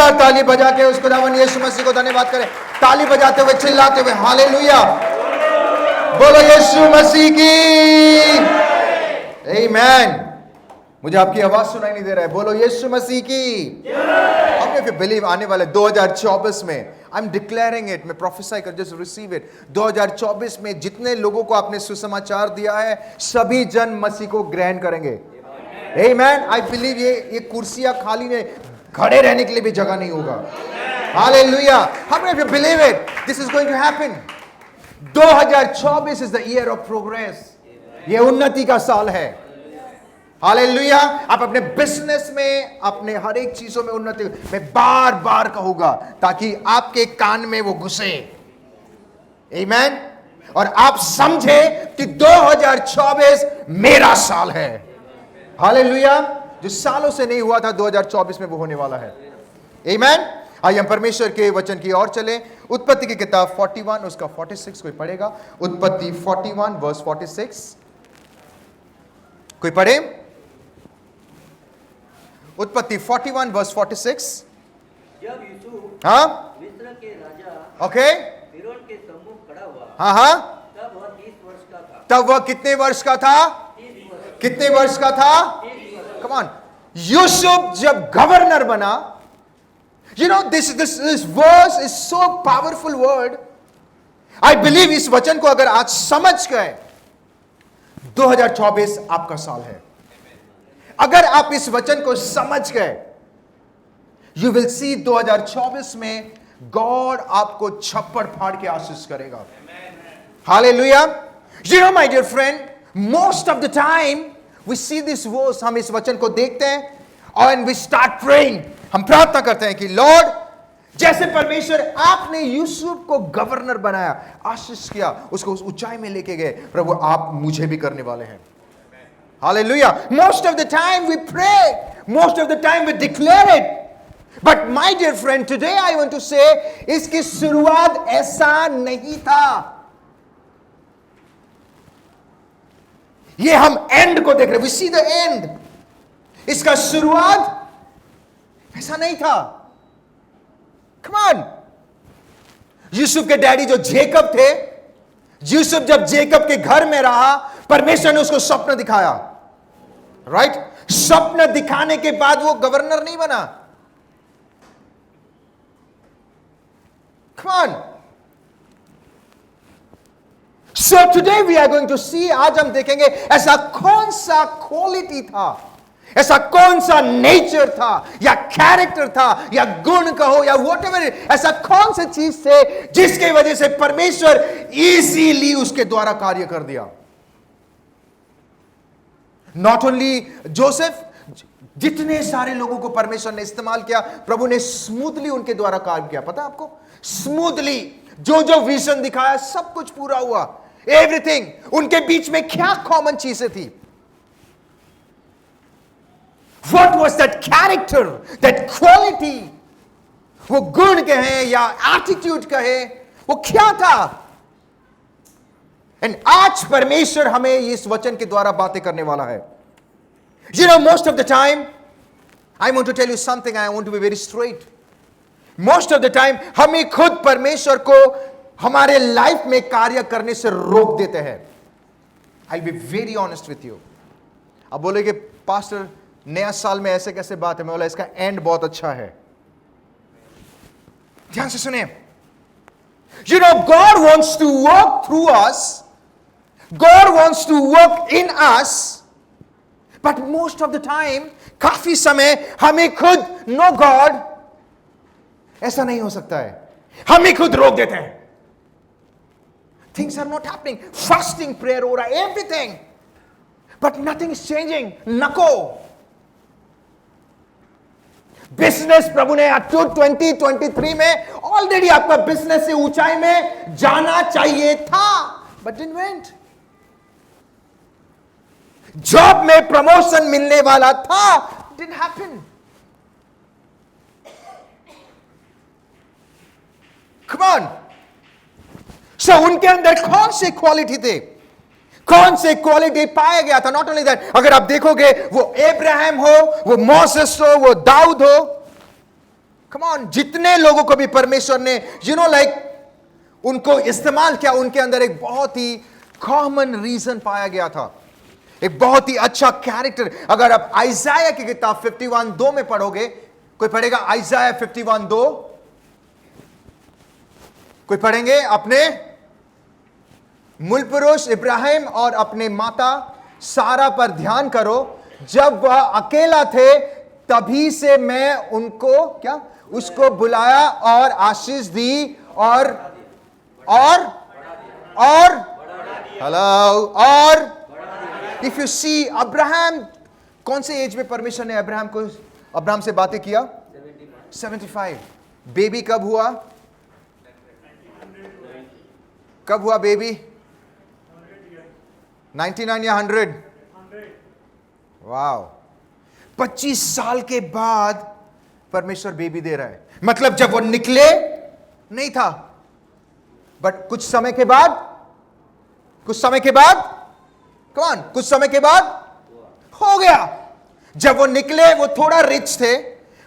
जोरदार ताली बजा के उस खुदावन यीशु मसीह को धन्यवाद करें। ताली बजाते हुए, चिल्लाते हुए हालेलुया, बोलो यीशु मसीह की आमीन। मुझे आपकी आवाज सुनाई नहीं दे रहा है, बोलो यीशु मसीह की। How many of you believe आने वाले 2024 में, आई एम डिक्लेयरिंग इट, मैं प्रोफेसाई कर, जस्ट रिसीव इट, 2024 में जितने लोगों को आपने सुसमाचार दिया है सभी जन मसीह को ग्रहण करेंगे। आमीन। आई बिलीव ये कुर्सियां खाली नहीं, खड़े रहने के लिए भी जगह नहीं होगा। Hallelujah. How many of you believe it? This is going to happen. 2024 is the year of progress. ये उन्नति का साल है। हालेलुया। आप अपने बिजनेस में, अपने हर एक चीजों में उन्नति, मैं बार बार कहूंगा ताकि आपके कान में वो घुसे। आमीन। और आप समझे कि 2024 मेरा साल है। हालेलुया। जो सालों से नहीं हुआ था 2024 में वो होने वाला है। आमीन। आइए हम परमेश्वर के वचन की ओर चले। उत्पत्ति की किताब 41 उसका 46 कोई पढ़ेगा? उत्पत्ति 41 वर्स 46 कोई पढ़े? उत्पत्ति 41 वर्स 46। जब यूसुफ मिस्र के राजा ओके फिरौन के सम्मुख खड़ा हुआ, तब वह 30 वर्ष का था। तब वह कितने वर्ष का था? 30 वर्ष। कितने वर्ष का था? 30 वर्ष। Come on. यूसुफ जब गवर्नर बना, you know this verse is so powerful word. I believe इस वचन को अगर आज समझ गए, 2024 आपका साल है। अगर आप इस वचन को समझ गए, you will see 2024 में गॉड आपको छप्पड़ फाड़ के आशीष करेगा। Hallelujah. You know my dear friend, most of the time we see this verse, हम इस वचन को देखते हैं और we start praying, हम प्रार्थना करते हैं कि लॉर्ड, जैसे परमेश्वर आपने यूसुफ को गवर्नर बनाया, आशीष किया, उसको उस ऊंचाई में लेके गए, प्रभु आप मुझे भी करने वाले हैं। Hallelujah. Most of the time we pray, most of the time we declare it. But my dear friend, today I want to say, इसकी शुरुआत ऐसा नहीं था। ये हम एंड को देख रहे, we see the end. इसका शुरुआत ऐसा नहीं था। Come on. यूसुफ के डैडी जो जेकब थे, यूसुफ जब जेकब के घर में रहा, परमेश्वर ने उसको स्वप्न दिखाया। राइट? स्वप्न दिखाने के बाद वो गवर्नर नहीं बना। Come on. So today we are going to see, आज हम देखेंगे ऐसा कौन सा क्वालिटी था, ऐसा कौन सा नेचर था या कैरेक्टर था या गुण कहो या व्हाटएवर, ऐसा कौन सा चीज थे जिसके वजह से परमेश्वर इजीली उसके द्वारा कार्य कर दिया। नॉट ओनली जोसेफ, जितने सारे लोगों को परमेश्वर ने इस्तेमाल किया, प्रभु ने स्मूथली उनके द्वारा कार्य किया। पता आपको, स्मूथली जो जो विजन दिखाया सब कुछ पूरा हुआ। एवरीथिंग। उनके बीच में क्या कॉमन चीजें थी? What was that character, that quality? वो गुण कहे या एटीट्यूड कहे, वो क्या था? एंड आज परमेश्वर हमें इस वचन के द्वारा बातें करने वाला है। You know, most of the time, I want to tell you something, I want to be very straight. Most of the time, हमें खुद परमेश्वर को हमारे लाइफ में कार्य करने से रोक देते हैं। I'll be very honest with you. अब बोलेगे पास्टर नया साल में ऐसे कैसे बात है? मैं बोला इसका एंड बहुत अच्छा है। ध्यान से सुनिए। You know, God wants to work through us. God wants to work in us. But most of the time, काफी समय हमें खुद no God, ऐसा नहीं हो सकता है, हमें खुद रोक देते हैं। Things are not happening. Fasting, prayer हो रहा है, everything. But nothing is changing. नको। बिजनेस प्रभु ने 2023 में ऑलरेडी आपका बिजनेस से ऊंचाई में जाना चाहिए था, but didn't went. जॉब में प्रमोशन मिलने वाला था, didn't happen. Come on. So उनके अंदर कौन से क्वालिटी थे, कौन से क्वालिटी पाया गया था? नॉट ओनली दैट, अगर आप देखोगे वो अब्राहम हो, वो मोसेस हो, वो दाऊद हो, कम ऑन, जितने लोगों को भी परमेश्वर ने उनको इस्तेमाल किया, उनके अंदर एक बहुत ही कॉमन रीजन पाया गया था, एक बहुत ही अच्छा कैरेक्टर। अगर आप आइजाया की किताब 51:2 में पढ़ोगे, कोई पढ़ेगा आइजाया 51:2? कोई पढ़ेंगे? अपने मूल पुरुष इब्राहिम और अपने माता सारा पर ध्यान करो। जब वह अकेला थे तभी से मैं उनको क्या उसको बुलाया और आशीष दी और हेलो और इफ यू सी अब्राहम, कौन से एज में परमेश्वर ने अब्राहम से बातें किया? 75। बेबी कब हुआ? कब हुआ बेबी? 99 या 100? वाओ, 25 साल के बाद परमेश्वर बेबी दे रहा है। मतलब जब वो निकले नहीं था, बट कुछ समय के बाद कौन कुछ समय के बाद हो गया। जब वो निकले वो थोड़ा रिच थे,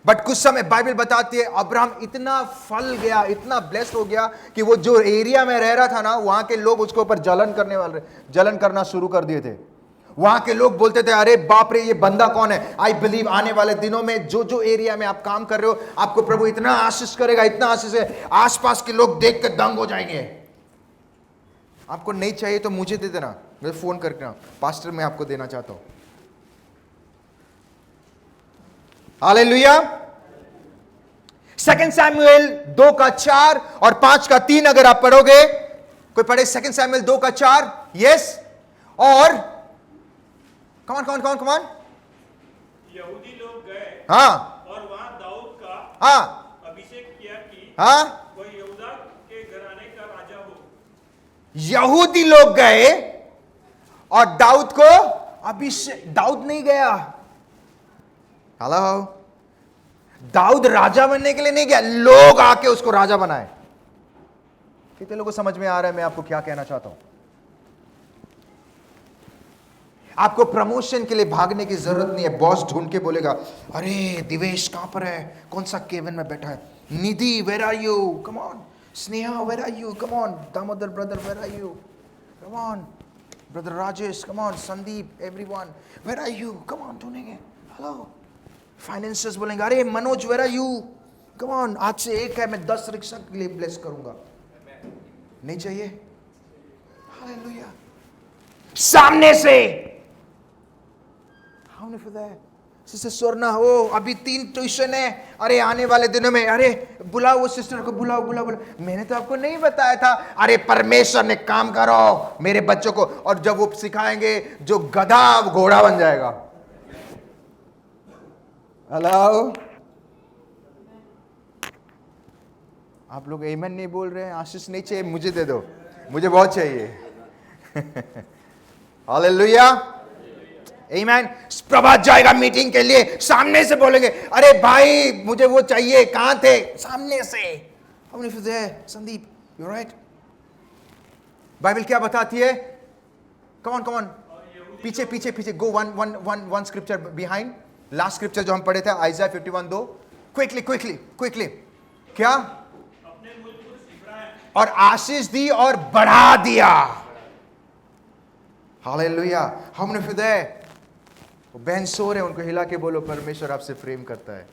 बट कुछ समय बाइबल बताती है अब्राहम इतना फल गया, इतना ब्लेस्ड हो गया कि वो जो एरिया में रह रहा था ना, वहां के लोग उसके ऊपर जलन करना शुरू कर दिए थे। वहां के लोग बोलते थे अरे बाप रे ये बंदा कौन है। आई बिलीव आने वाले दिनों में जो एरिया में आप काम कर रहे हो, आपको प्रभु इतना आशीष करेगा, इतना आशीष है, आसपास के लोग देख कर दंग हो जाएंगे। आपको नहीं चाहिए तो मुझे दे देना, मुझे फोन करके ना, पास्टर मैं आपको देना चाहता हूं। हालेलुया। 2 सैमुएल 2:4 और 5:3 अगर आप पढ़ोगे, कोई पढ़े 2 सैमुएल 2:4? यस। और कौन यहूदी लोग गए हाँ और वहां दाऊद का हाँ अभिषेक किया कि हाँ वह यहूदा के घराने का राजा हो। यहूदी लोग गए और दाऊद को अभिषेक, दाऊद नहीं गया। हेलो, दाऊद राजा बनने के लिए नहीं गया, लोग आके उसको राजा बनाए। कितने लोगों को समझ में आ रहा है मैं आपको क्या कहना चाहता हूं? आपको प्रमोशन के लिए भागने की जरूरत नहीं है। बॉस ढूंढ के बोलेगा अरे दिवेश कहां पर है, कौन सा केबिन में बैठा है, Nidhi where are you, come on, Sneha where are you, come on, Damodar brother where are you, come on, brother Rajesh, come on, Sandeep, everyone where are you, come on, ढूंढेंगे। हेलो, फाइनेंसियर्स बोलेंगे अरे Manoj where are you, come on, आज से एक है, मैं 10 rickshaw के लिए ब्लेस करूंगा। नहीं चाहिए? हालेलुया। सामने से सिस्टर स्वर्णा हो, अभी 3 ट्यूशन है, अरे आने वाले दिनों में, अरे बुलाओ वो सिस्टर को, बुलाओ। मैंने तो आपको नहीं बताया था। अरे परमेश्वर ने काम करो मेरे बच्चों को, और जब वो सिखाएंगे जो गधा घोड़ा बन जाएगा। हेलो, आप लोग आमीन नहीं बोल रहे हैं। आशीष नहीं चाहिए? मुझे दे दो, मुझे बहुत चाहिए। हालेलुया, आमीन। प्रभात जाएगा मीटिंग के लिए, सामने से बोलेंगे अरे भाई मुझे वो चाहिए, कहां थे? सामने से। Sandeep you right. बाइबल क्या बताती है? कौन पीछे go one scripture behind, last scripture जो हम पढ़े थे आइज़ाया 51:2। क्विकली क्या? और आशीष दी और बढ़ा दिया। हालेलुया। हमने फिर वो बहन सो रहे, उनको हिला के बोलो परमेश्वर आपसे प्रेम करता है।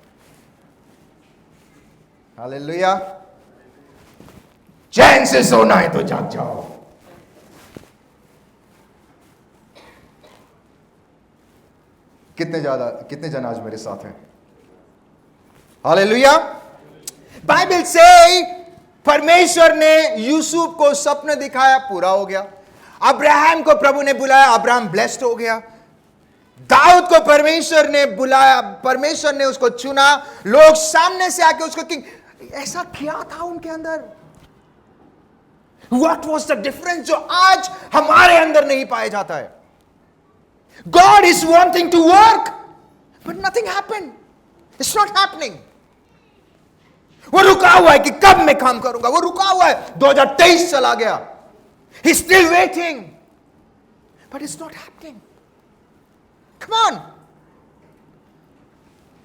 हालेलुया। चैन से सोना है तो जाग जाओ। कितने जन आज मेरे साथ हैं? हालेलुया। बाइबल से परमेश्वर ने यूसुफ को सपने दिखाया, पूरा हो गया। अब्राहम को प्रभु ने बुलाया, अब्राहम ब्लेस्ड हो गया। दाऊद को परमेश्वर ने बुलाया, परमेश्वर ने उसको चुना, लोग सामने से आके उसको किंग। ऐसा क्या था उनके अंदर? व्हाट वाज द डिफरेंस जो आज हमारे अंदर नहीं पाया जाता है? God is wanting to work, but nothing happened. It's not happening. वो रुका हुआ है कि कब मैं काम करूंगा, वो रुका हुआ है। 2023 चला गया, he's still waiting, but it's not happening. Come on.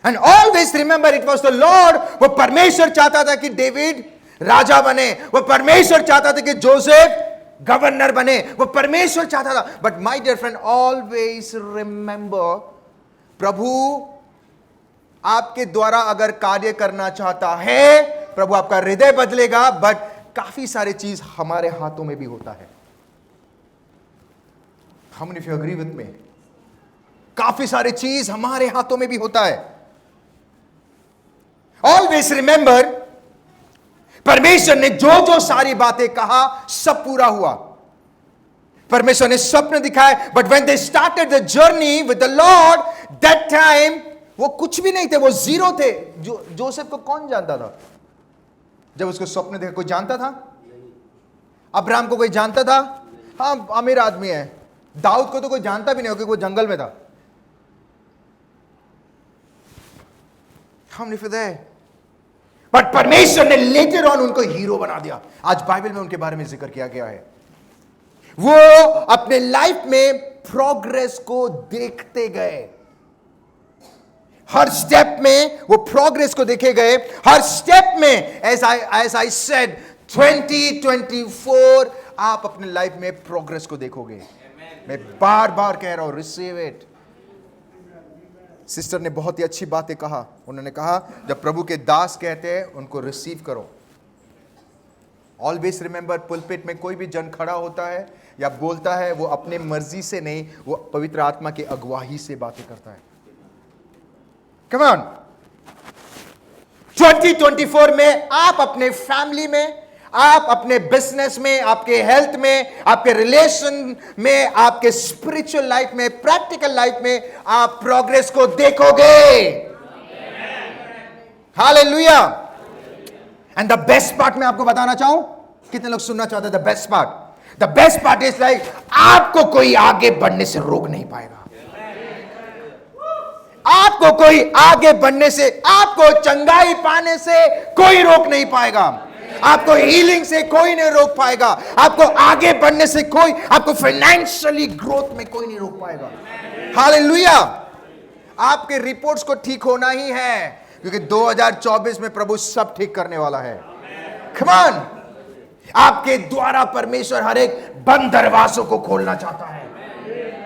And always remember it was the Lord. वो परमेश्वर चाहता था कि डेविड राजा बने, वो परमेश्वर चाहता था कि जोसेफ गवर्नर बने, वो परमेश्वर चाहता था। But my dear friend, always remember, प्रभु आपके द्वारा अगर कार्य करना चाहता है, प्रभु आपका हृदय बदलेगा, बट काफी सारी चीज हमारे हाथों में भी होता है। How many of you agree with me? काफी सारी चीज हमारे हाथों में भी होता है। ऑलवेज रिमेंबर, परमेश्वर ने जो जो सारी बातें कहा सब पूरा हुआ। परमेश्वर ने स्वप्न दिखाए, but when they started the journey with the Lord, that time वो कुछ भी नहीं थे, वो जीरो थे। जोसेफ को कौन जानता था जब उसको स्वप्न देखा? कोई जानता था? अब्राहम को कोई जानता था? हाँ, अमीर आदमी है। दाऊद को तो कोई जानता भी नहीं हो, क्योंकि वो जंगल में था। हम नहीं फिर, बट परमेश्वर ने लेटर ऑन उनको हीरो बना दिया। आज बाइबल में उनके बारे में जिक्र किया गया है। वो अपने लाइफ में प्रोग्रेस को देखते गए, हर स्टेप में वो प्रोग्रेस को देखे गए, हर स्टेप में। एज आई सेड, 2024 आप अपने लाइफ में प्रोग्रेस को देखोगे। मैं बार बार कह रहा हूं, रिसीव इट। सिस्टर ने बहुत ही अच्छी बातें कहा। उन्होंने कहा जब प्रभु के दास कहते हैं उनको रिसीव करो। ऑलवेज रिमेंबर, पुलपिट में कोई भी जन खड़ा होता है या बोलता है, वो अपने मर्जी से नहीं, वो पवित्र आत्मा की अगुवाई से बातें करता है। कम ऑन, 2024 में आप अपने फैमिली में, आप अपने बिजनेस में, आपके हेल्थ में, आपके रिलेशन में, आपके स्पिरिचुअल लाइफ में, प्रैक्टिकल लाइफ में आप प्रोग्रेस को देखोगे। Hallelujah. And the best part मैं आपको बताना चाहूं, कितने लोग सुनना चाहते हैं? The best part, the best part is like, आपको कोई आगे बढ़ने से रोक नहीं पाएगा। आपको कोई आगे बढ़ने से, आपको चंगाई पाने से कोई रोक नहीं पाएगा। आपको हीलिंग से कोई नहीं रोक पाएगा। आपको आगे बढ़ने से कोई, आपको फाइनेंशियली ग्रोथ में कोई नहीं रोक पाएगा। हालेलुया। आपके रिपोर्ट्स को ठीक होना ही है, क्योंकि 2024 में प्रभु सब ठीक करने वाला है। कम ऑन, आपके द्वारा परमेश्वर हर एक बंद दरवाजों को खोलना चाहता है।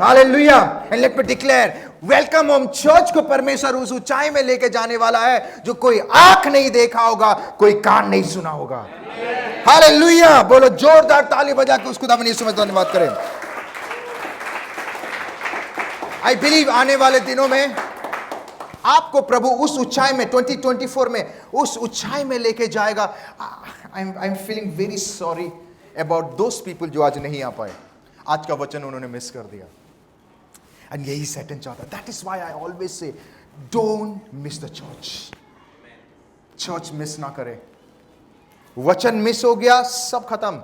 Hallelujah. And let me declare, welcome home church को परमेश्वर उस ऊंचाई में लेके जाने वाला है जो कोई आंख नहीं देखा होगा, कोई कान नहीं सुना होगा। हालेलुया। बोलो जोरदार ताली बजा के उसको दामन यीशु में धन्यवाद करें। आई बिलीव आने वाले दिनों में आपको प्रभु उस ऊंचाई में, 2024 में उस ऊंचाई में लेके जाएगा। आई am feeling very sorry about those people जो आज नहीं आ पाए। आज का वचन उन्होंने मिस कर दिया। एंड यही सैटन चाहता। That is why I always say, don't miss the church. Church miss ना करे। वचन मिस हो गया, सब खत्म।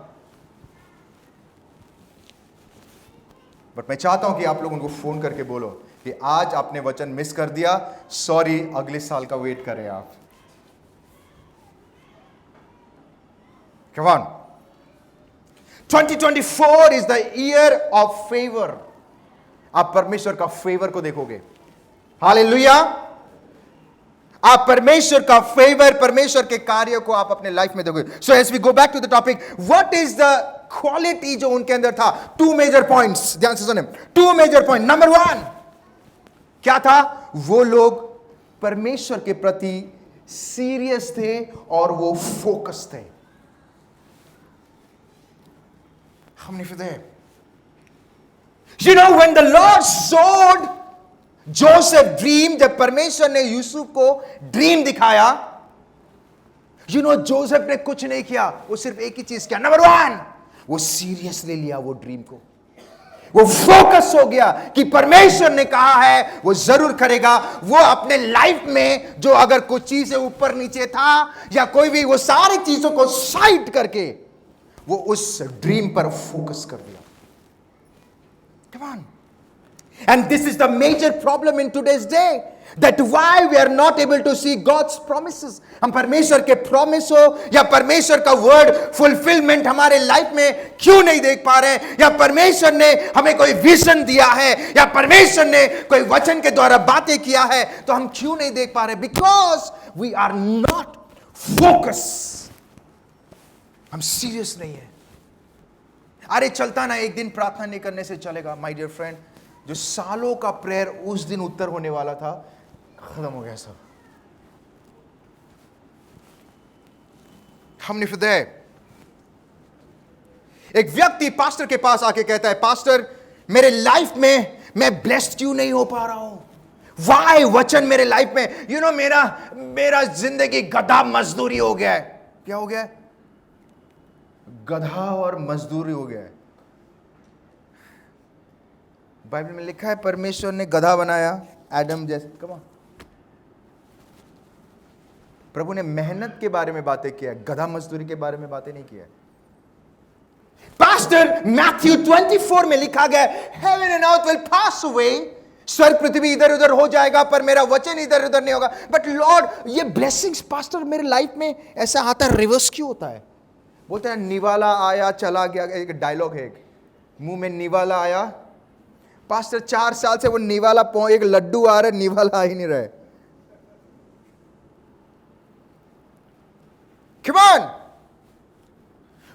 बट मैं चाहता हूं कि आप लोग उनको फोन करके बोलो कि आज आपने वचन मिस कर दिया, सॉरी, अगले साल का वेट करें आप। Come on, 2024 is the year of favour. आप परमेश्वर का फेवर को देखोगे। हालेलुया। आप परमेश्वर का फेवर, परमेश्वर के कार्य को आप अपने लाइफ में देखोगे। So as we go back to the topic, what is the quality जो उनके अंदर था? 2 मेजर पॉइंट्स, ध्यान से सुने। 2 मेजर पॉइंट। नंबर 1 क्या था? वो लोग परमेश्वर के प्रति सीरियस थे और वो फोकस थे। हमने फिर, you know, when the Lord showed Joseph dream, जब परमेश्वर ने यूसुफ को ड्रीम दिखाया, you know, जोसेफ ने कुछ नहीं किया, वो सिर्फ एक ही चीज किया। नंबर 1, वो सीरियसली लिया वो ड्रीम को। वो फोकस हो गया कि परमेश्वर ने कहा है वो जरूर करेगा। वो अपने लाइफ में जो अगर कुछ चीजें ऊपर नीचे था या कोई भी, वो सारी चीजों को साइड करके वो उस ड्रीम पर फोकस कर दिया। Come on. And this is the major problem in today's day. that why we are not able to see God's promises. हम परमेश्वर के प्रॉमिस हो या परमेश्वर का वर्ड फुलफिलमेंट हमारे लाइफ में क्यों नहीं देख पा रहे हैं, या परमेश्वर ने हमें कोई विजन दिया है, या परमेश्वर ने कोई वचन के द्वारा बातें किया है, तो हम क्यों नहीं देख पा रहे? Because we are not focus, हम सीरियस नहीं है। अरे चलता ना, एक दिन प्रार्थना नहीं करने से चलेगा। माय डियर फ्रेंड, जो सालों का प्रेयर उस दिन उत्तर होने वाला था, खत्म हो गया सब। हमने फिर एक व्यक्ति पास्टर के पास आके कहता है, पास्टर मेरे लाइफ में मैं ब्लेस्ड क्यों नहीं हो पा रहा हूं? वाई वचन मेरे लाइफ में, यू नो, मेरा जिंदगी गधा मजदूरी हो गया है। क्या हो गया है? गधा और मजदूरी हो गया है। बाइबल में लिखा है परमेश्वर ने गधा बनाया एडम जैसे। कमा, प्रभु ने मेहनत के बारे में बातें किया, गधा मजदूरी के बारे में बातें नहीं किया। पास्टर, मैथ्यू 24 में लिखा गया, heaven and earth will pass away, स्वर्ग पृथ्वी इधर उधर हो जाएगा पर मेरा वचन इधर उधर नहीं होगा। बट लॉर्ड, ये ब्लेसिंग्स पास्टर मेरे लाइफ में ऐसा आता है, रिवर्स क्यों होता है? बोलते हैं निवाला आया चला गया। एक डायलॉग है, मुंह में निवाला आया। पास्टर 4 साल से वो निवाला एक लड्डू आ रहा है, निवाला आ ही नहीं रहे। Come on!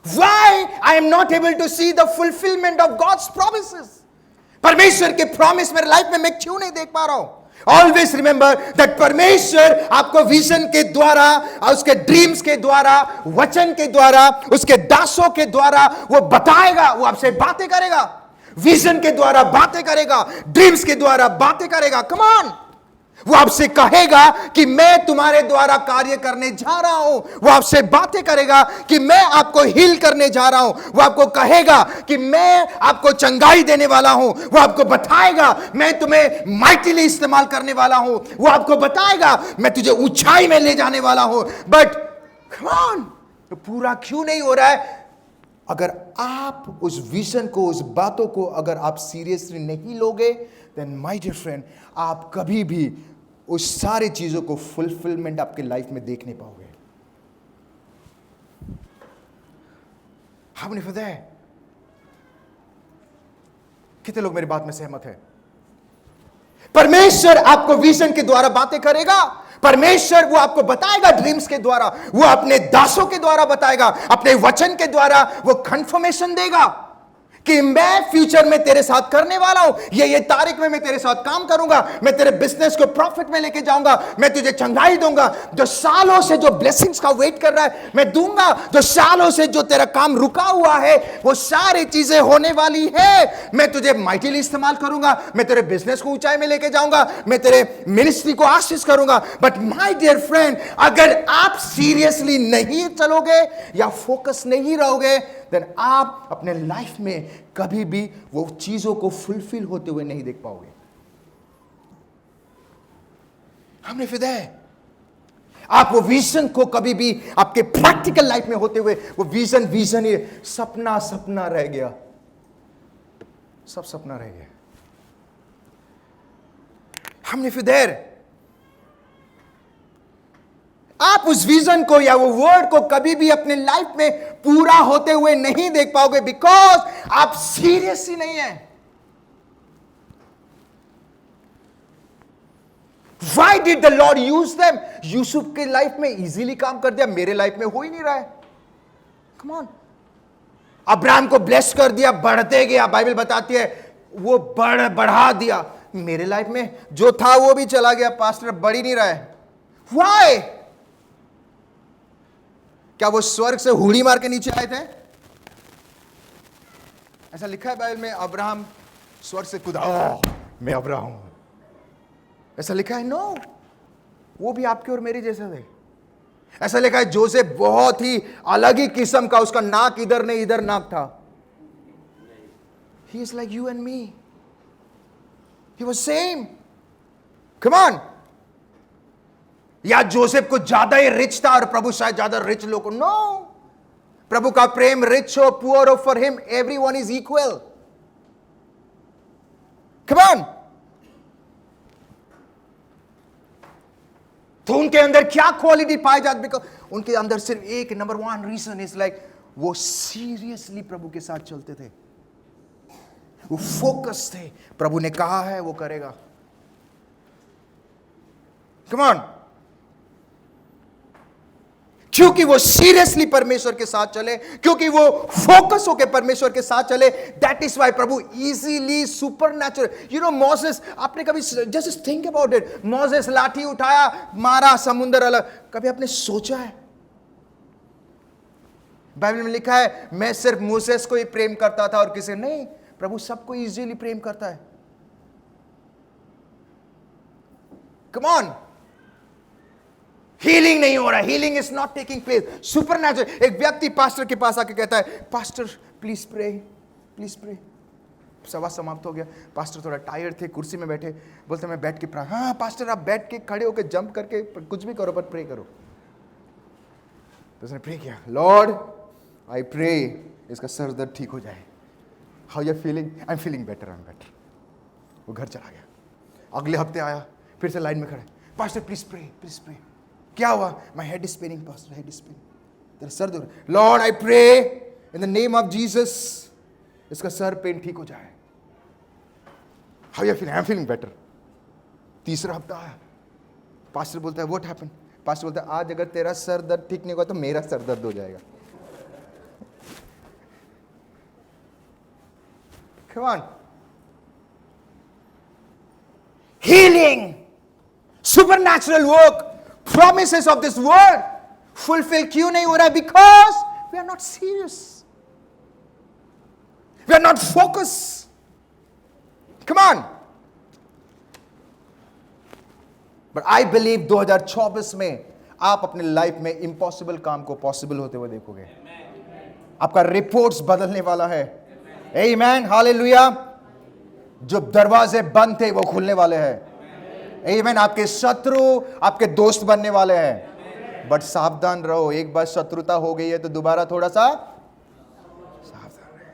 Why I am not able to see the fulfillment of God's promises? परमेश्वर के प्रॉमिस मेरे लाइफ में मैं क्यों नहीं देख पा रहा हूं? Always remember that परमेश्वर आपको विजन के द्वारा, उसके ड्रीम्स के द्वारा, वचन के द्वारा, उसके दासों के द्वारा वो बताएगा, वो आपसे बातें करेगा, विजन के द्वारा बातें करेगा, ड्रीम्स के द्वारा बातें करेगा। कम ऑन, वो आपसे कहेगा कि मैं तुम्हारे द्वारा कार्य करने जा रहा हूं। वो आपसे बातें करेगा कि मैं आपको हील करने जा रहा हूं। वो आपको कहेगा कि मैं आपको चंगाई देने वाला हूं। वो आपको बताएगा मैं तुम्हें माइटिली इस्तेमाल करने वाला हूं। वो आपको बताएगा मैं तुझे ऊंचाई में ले जाने वाला हूं। बट कम ऑन, तो पूरा क्यों नहीं हो रहा है? अगर आप उस विजन को, उस बातों को अगर आप सीरियसली नहीं लोगे, देन माय डियर फ्रेंड, आप कभी भी उस सारी चीजों को फुलफिलमेंट आपके लाइफ में देख नहीं पाओगे। आपने पता है, कितने लोग मेरी बात में सहमत है? परमेश्वर आपको विजन के द्वारा बातें करेगा। परमेश्वर वो आपको बताएगा ड्रीम्स के द्वारा, वो अपने दासों के द्वारा बताएगा, अपने वचन के द्वारा वो कंफर्मेशन देगा कि मैं फ्यूचर में तेरे साथ करने वाला हूं, ये तारीख में मैं तेरे साथ काम करूंगा, मैं तेरे बिजनेस को प्रॉफिट में लेके जाऊंगा, मैं तुझे चंगाई दूंगा, जो सालों से जो ब्लेसिंग्स का वेट कर रहा है मैं दूंगा, जो सालों से जो तेरा काम रुका हुआ है वो सारी चीजें होने वाली है, मैं तुझे माइटिली इस्तेमाल करूंगा, मैं तेरे बिजनेस को ऊंचाई में लेके जाऊंगा, मैं तेरे मिनिस्ट्री को आशीष करूंगा। बट माय डियर फ्रेंड, अगर आप सीरियसली नहीं चलोगे या फोकस नहीं रहोगे, देन आप अपने लाइफ में कभी भी वो चीजों को फुलफिल होते हुए नहीं देख पाओगे। हमने फिदा है, आप वो विजन को कभी भी आपके प्रैक्टिकल लाइफ में होते हुए वो विजन ही सपना रह गया, सब सपना रह गया। हमने फिदा, आप उस विजन को या वो वर्ड को कभी भी अपने लाइफ में पूरा होते हुए नहीं देख पाओगे, बिकॉज आप सीरियस ही नहीं है। Why did the Lord use them? Yusuf के लाइफ में इजीली काम कर दिया, मेरे लाइफ में हो ही नहीं रहा है। Come on. अब्राहम को ब्लेस कर दिया, बढ़ते गया, बाइबल बताती है वो बढ़ा दिया, मेरे लाइफ में जो था वो भी चला गया, पास्टर बढ़ ही नहीं रहा है। Why? क्या वो स्वर्ग से हुड़ी मार के नीचे आए थे? ऐसा लिखा है बाइबल में, अब्राहम स्वर्ग से कूदा, मैं अब्राहम हूं, ऐसा लिखा है? नो, वो भी आपके और मेरे जैसे थे। ऐसा लिखा है जोसेफ बहुत ही अलग ही किस्म का, उसका नाक इधर नहीं इधर नाक था। He is like you and me, he was same. Come on, या जोसेफ को ज्यादा ही रिच था और प्रभु शायद ज्यादा रिच लोग को? नो, प्रभु का प्रेम रिच हो पुअर हो, for him everyone is equal. Come on, तो उनके अंदर क्या क्वालिटी पाई जाती? बिकॉज उनके अंदर सिर्फ एक number one reason is like वो सीरियसली प्रभु के साथ चलते थे, वो फोकस थे, प्रभु ने कहा है वो करेगा। कम ऑन, क्योंकि वो सीरियसली परमेश्वर के साथ चले, क्योंकि वो फोकस होकर परमेश्वर के साथ चले, दैट इज वाई प्रभु easily supernatural. You know Moses, आपने कभी just think about it, Moses लाठी उठाया, मारा, समुंदर अलग, कभी आपने सोचा है? बाइबल में लिखा है मैं सिर्फ मोसेस को ही प्रेम करता था और किसी नहीं, प्रभु सबको इजीली प्रेम करता है। कम ऑन, हीलिंग नहीं हो रहा, healing is not taking place, supernatural. एक व्यक्ति पास्टर के पास आके कहता है pastor please pray, please pray. सभा समाप्त हो गया, पास्टर थोड़ा टायर्ड थे, कुर्सी में बैठे, बोलते मैं बैठ के प्रे। हाँ पास्टर, आप बैठ के खड़े होकर जंप करके कुछ भी करो पर प्रे करो। तो उसने प्रे किया, लॉर्ड आई प्रे इसका सर दर्द ठीक हो जाए। How you feeling? I am feeling better, I am better. वो घर चला गया। अगले हफ्ते आया, फिर से लाइन में खड़ा, pastor please pray, please pray. क्या हुआ? My head is paining pastor, head is paining, तेरा सर दर्द। Lord I pray in the name of Jesus इसका सर पेन ठीक हो जाए। How you feeling? I am feeling better. तीसरा हफ्ता आया, पास्टर बोलता है व्हाट हैपेंड? पास्टर बोलता है आज अगर तेरा सर दर्द ठीक नहीं होगा तो मेरा सर दर्द हो जाएगा। Come on. Healing, supernatural work, promises of this word fulfill क्यों नहीं हो रहा है? Because we are not serious, we are not focused. Come on. But I believe 2024 में आप अपने लाइफ में इम्पॉसिबल काम को पॉसिबल होते हुए देखोगे। आपका रिपोर्ट्स बदलने वाला है। आमेन, हालेलुया। जो दरवाजे बंद थे वो खुलने वाले हैं। आमेन। आपके शत्रु आपके दोस्त बनने वाले हैं। बट सावधान रहो, एक बार शत्रुता हो गई है तो दोबारा थोड़ा सा सावधान रहे।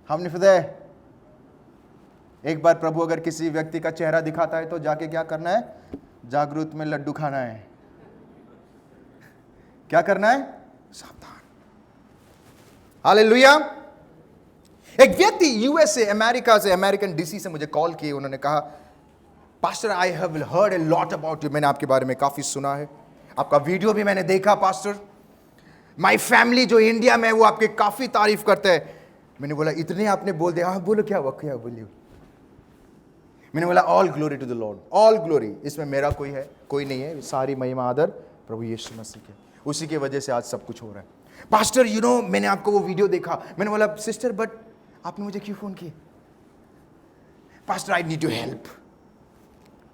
हमने फिर एक बार प्रभु अगर किसी व्यक्ति का चेहरा दिखाता है तो जाके क्या करना है? जागृत में लड्डू खाना है। क्या करना है? सावधान। हालेलुया। एक व्यक्ति यूएस से, अमेरिका से, अमेरिकन डीसी से मुझे कॉल किए। उन्होंने कहा pastor I have heard a lot about you, मैंने आपके बारे में काफी सुना है, आपका वीडियो भी मैंने देखा पास्टर। माय फैमिली जो इंडिया में है वो आपके काफी तारीफ करते हैं। मैंने बोला इतने आपने बोल दिया? हाँ बोलो क्या हुआ, क्या बोलिए। मैंने बोला all glory to the Lord, all glory, इसमें मेरा कोई नहीं है, सारी महिमा आदर प्रभु यीशु मसीह के, उसी की वजह से आज सब कुछ हो रहा है। पास्टर यू नो मैंने आपको वो वीडियो देखा। मैंने बोला सिस्टर बट आपने मुझे क्यों फोन किया? Pastor I need to help.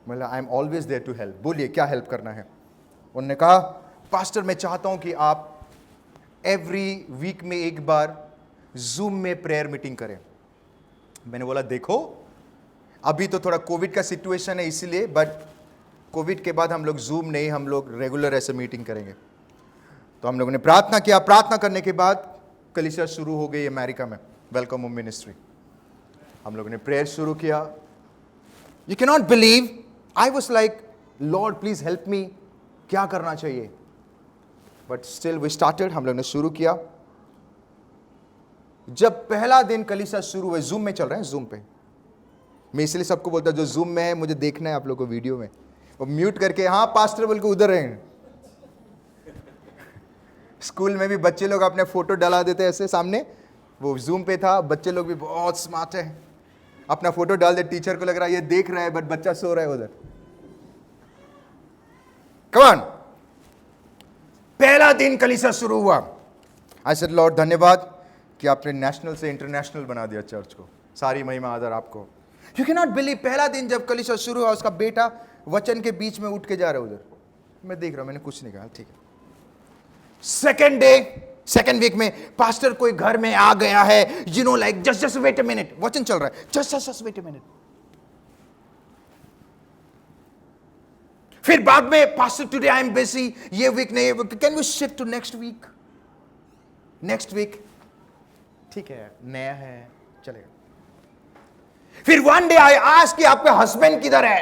बोला I am always there to help. बोलिए क्या हेल्प करना है? उन्होंने कहा पास्टर मैं चाहता हूं कि आप एवरी वीक में एक बार जूम में प्रेयर मीटिंग करें। मैंने बोला देखो अभी तो थोड़ा कोविड का सिचुएशन है इसीलिए, बट कोविड के बाद हम लोग जूम नहीं, हम लोग रेगुलर ऐसे मीटिंग करेंगे। तो हम लोगों ने प्रार्थना किया। प्रार्थना करने के बाद कलीसिया शुरू हो गई अमेरिका में, वेलकम होम मिनिस्ट्री। हम लोगों ने प्रेयर शुरू किया। You can not believe, I was like Lord please help me, क्या करना चाहिए? बट स्टिल वी स्टार्टेड, हम लोगों ने शुरू किया। जब पहला दिन कलीसिया शुरू हुए, जूम में चल रहे हैं, जूम पे, मैं इसलिए सबको बोलता जो जूम में है मुझे देखना है आप लोगों को वीडियो में, वो म्यूट करके हाँ पास्टर बोल के उधर रहेंगे। स्कूल में भी बच्चे लोग अपने फोटो डाला देते ऐसे सामने, वो जूम पे था, बच्चे लोग भी बहुत स्मार्ट है, अपना फोटो डाल दे, टीचर को लग रहा है ये देख रहा है बट बच्चा सो रहा है उधर। Come on. पहला दिन कलीसिया शुरू हुआ। आई सेड लॉर्ड धन्यवाद कि आपने नेशनल से इंटरनेशनल बना दिया चर्च को, सारी महिमा आदर आपको। यू कैन नॉट बिलीव, पहला दिन जब कलीसिया शुरू हुआ उसका बेटा वचन के बीच में उठ के जा रहा है उधर, मैं देख रहा हूं, मैंने कुछ नहीं कहा, ठीक है। सेकेंड डे, सेकेंड वीक में पास्टर कोई घर में आ गया है, you know like just wait a minute, वचन चल रहा है, जस्ट वेट अ मिनट। फिर बाद में pastor today I am busy, ये वीक नहीं, can we shift to next week? Next week ठीक है, नया है, चलेगा। फिर वन डे आई आस्क कि आपका हस्बैंड किधर है?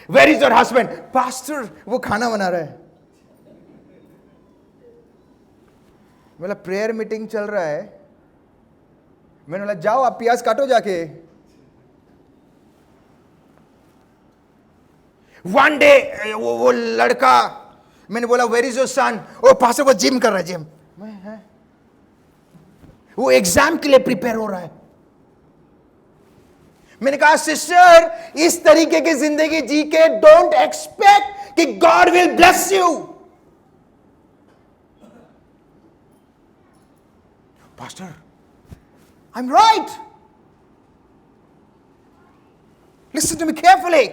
Where is your husband? Pastor वो खाना बना रहा है। बोला प्रेयर मीटिंग चल रहा है। मैंने बोला जाओ आप प्याज काटो जाके। वन डे वो लड़का, मैंने बोला where is your son? Oh pastor वो जिम कर रहा है, जिम। वो एग्जाम के लिए प्रिपेयर हो रहा है। मैंने कहा सिस्टर इस तरीके की जिंदगी जी के डोंट एक्सपेक्ट कि God will bless you. Pastor I am right, listen to me carefully.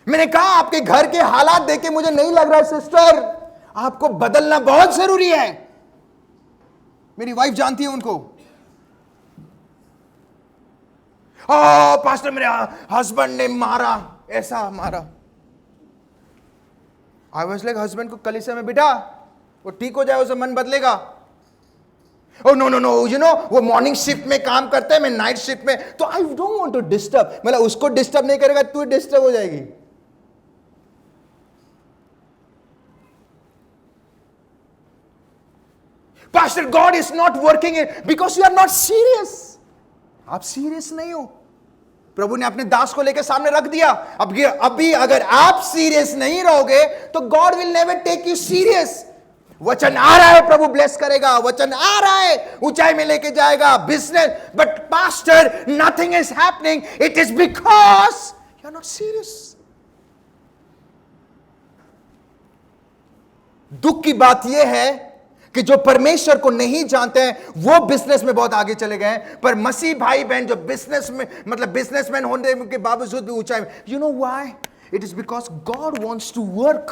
मैंने कहा आपके घर के हालात देख के मुझे नहीं लग रहा है सिस्टर आपको बदलना बहुत जरूरी है। मेरी वाइफ जानती है उनको। पास्टर मेरे हस्बैंड ने मारा, ऐसा मारा। आई वाज लाइक हस्बैंड को कलीसिया में बिठा, वो ठीक हो जाए, उसे मन बदलेगा। Oh no no no, you know वो मॉर्निंग शिफ्ट में काम करते हैं, मैं नाइट शिफ्ट में, तो I don't want to disturb. मतलब उसको डिस्टर्ब नहीं करेगा, तू डिस्टर्ब हो जाएगी। Pastor, God is not working it because you are not serious. आप सीरियस नहीं हो। प्रभु ने अपने दास को लेकर सामने रख दिया। अभी अगर आप सीरियस नहीं रहोगे तो God will never take you serious. वचन आ रहा है, प्रभु ब्लेस करेगा, वचन आ रहा है, ऊंचाई में लेके जाएगा, business, but pastor nothing is happening, it is because you are not serious. दुख की बात यह है कि जो परमेश्वर को नहीं जानते हैं वो बिजनेस में बहुत आगे चले गए, पर मसीह भाई बहन जो बिजनेस में मतलब बिजनेसमैन होने के बावजूद भी ऊंचाई में, you know why? It is because God wants to work,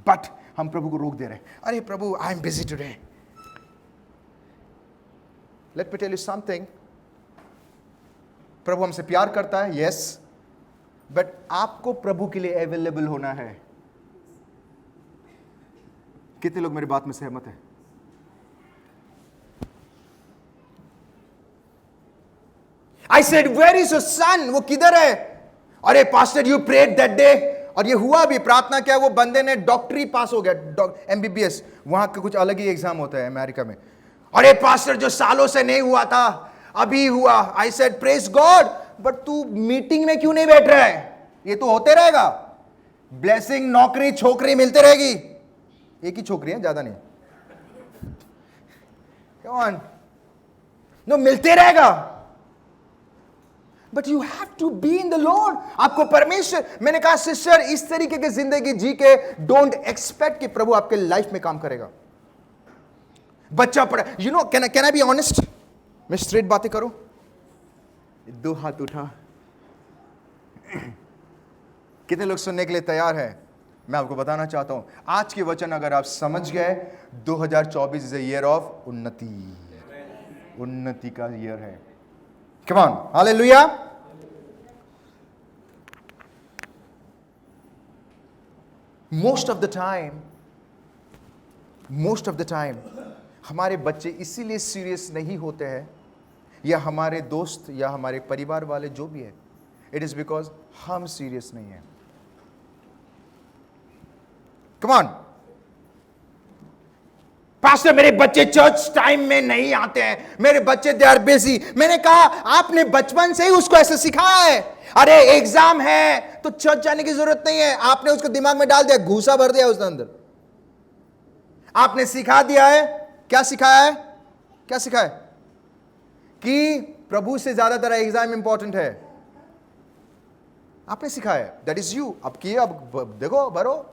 but हम प्रभु को रोक दे रहे हैं। अरे प्रभु I am busy today. Let me tell you something, प्रभु हमसे प्यार करता है, यस, बट आपको प्रभु के लिए अवेलेबल होना है। कितने लोग मेरी बात में सहमत हैं? I said where is your son? वो किधर है? अरे pastor you prayed that day, और ये हुआ भी, प्रार्थना क्या, वो बंदे ने डॉक्टरी पास हो गया, MBBS, वहां का कुछ अलग ही एग्जाम होता है अमेरिका में। अरे पास्टर जो सालों से नहीं हुआ था अभी हुआ। I said praise God, but तू मीटिंग में क्यों नहीं बैठ रहा है? ये तो होते रहेगा, ब्लेसिंग, नौकरी, छोकरी मिलते रहेगी। एक ही छोकरी है, ज्यादा नहीं, come on, no, मिलते रहेगा, but you have to be in the Lord. आपको परमेश्वर, मैंने कहा सिस्टर इस तरीके की जिंदगी जी के डोंट एक्सपेक्ट कि प्रभु आपके लाइफ में काम करेगा। बच्चा पढ़ा, you know, can I be honest? मैं स्ट्रेट बातें करूं? दो हाथ उठा। कितने लोग सुनने के लिए तैयार हैं? मैं आपको बताना चाहता हूं, आज के वचन अगर आप समझ गए, 2024 इज अ ईयर ऑफ उन्नति। उन्नति का ईयर है। Come on, hallelujah. Most of the time हमारे बच्चे इसीलिए सीरियस नहीं होते हैं, या हमारे दोस्त या हमारे परिवार वाले जो भी है, इट इज बिकॉज हम सीरियस नहीं हैं। Come on. पास्टर मेरे बच्चे चर्च टाइम में नहीं आते हैं, मेरे बच्चे दे आर बिजी। मैंने कहा आपने बचपन से ही उसको ऐसे सिखाया है। अरे एग्जाम है तो चर्च जाने की जरूरत नहीं है, आपने उसको दिमाग में डाल दिया, घूसा भर दिया उसके अंदर। आपने सिखा दिया है, क्या सिखाया है? क्या सिखाया है? कि प्रभु से ज्यादा तेरा एग्जाम इंपॉर्टेंट है। आपने सिखाया, दैट इज यू। अब किए, अब देखो भरो।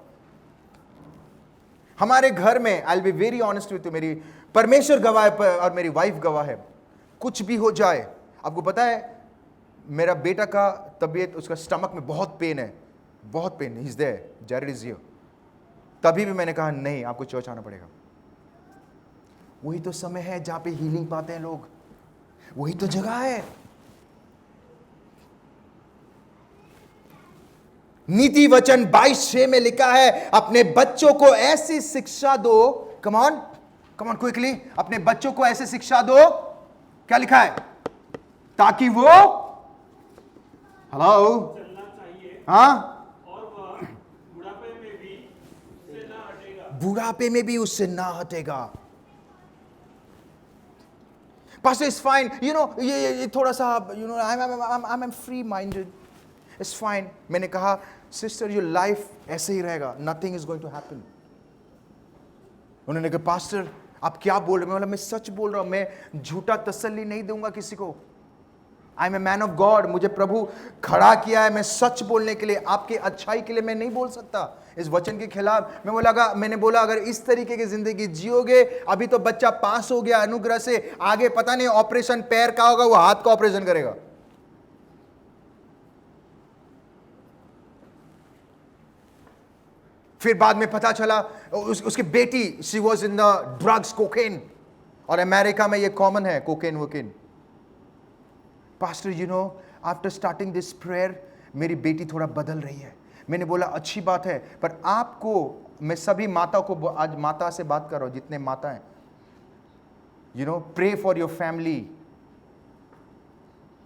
हमारे घर में, I will be very honest with you, मेरी परमेश्वर गवाह है और मेरी वाइफ गवाह है, कुछ भी हो जाए, आपको पता है मेरा बेटा का तबीयत, उसका स्टमक में बहुत पेन है, बहुत pain, he is there, Jared is here. तभी भी मैंने कहा नहीं, आपको चर्च आना पड़ेगा। वही तो समय है जहां पे हीलिंग पाते हैं लोग, वही तो जगह है। नीति वचन 22:6 में लिखा है, अपने बच्चों को ऐसी शिक्षा दो, कम ऑन क्विकली, अपने बच्चों को ऐसी शिक्षा दो, क्या लिखा है? ताकि वो हेलो, चलना चाहिए हाँ, और वह बुढ़ापे में भी उससे न हटेगा। बुढ़ापे में भी उससे ना हटेगा। Pastor, it's fine. ये थोड़ा सा, I'm free minded. It's fine. मैंने कहा, sister, your life ऐसे ही रहेगा. Nothing is going to happen. उन्होंने कहा, पास्टर आप क्या बोल रहे हो? मैं सच बोल रहा हूं, मैं झूठा तसल्ली नहीं दूंगा किसी को. I am a man of God. मुझे प्रभु खड़ा किया है, मैं सच बोलने के लिए, आपकी अच्छाई के लिए मैं नहीं बोल सकता इस वचन के खिलाफ. मैंने बोला अगर इस तरीके की जिंदगी जियोगे, अभी तो बच्चा पास हो गया अनुग्रह से, आगे पता नहीं ऑपरेशन पैर का होगा, वो हाथ का ऑपरेशन करेगा. फिर बाद में पता चला उसकी बेटी, she was in the drugs, cocaine, और अमेरिका में ये कॉमन है कोकेन वोकेन. Pastor after starting this prayer मेरी बेटी थोड़ा बदल रही है. मैंने बोला अच्छी बात है, पर आपको, मैं सभी माता को आज माता से बात कर रहा हूं, जितने माता हैं, pray for your family.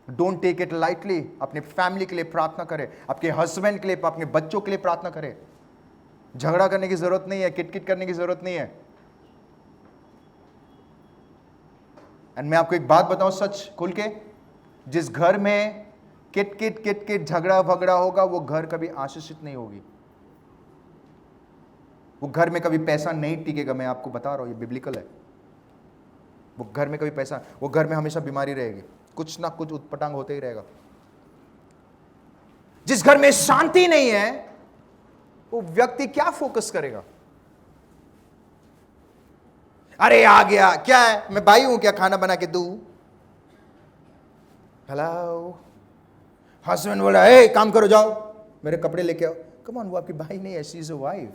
Don't take it lightly. अपने फैमिली के लिए प्रार्थना करें, आपके हस्बैंड के लिए, अपने बच्चों के लिए प्रार्थना करें. झगड़ा करने की जरूरत नहीं है, किटकिट करने की जरूरत नहीं है. एंड मैं आपको एक बात बताऊं सच खुल के, जिस घर में किट झगड़ा भगड़ा होगा, वो घर कभी आशीषित नहीं होगी. वो घर में कभी पैसा नहीं टिकेगा. मैं आपको बता रहा हूं, ये बिब्लिकल है. वो घर में कभी पैसा, वो घर में हमेशा बीमारी रहेगी, कुछ ना कुछ उत्पटांग होते ही रहेगा. जिस घर में शांति नहीं है, वो व्यक्ति क्या फोकस करेगा? अरे आ गया, क्या है, मैं भाई हूं क्या, खाना बना के दूं? हेलो, हस्बैंड बोला हे काम करो, जाओ मेरे कपड़े लेके आओ. कम ऑन, वो आपकी भाई नहीं है, she is a wife.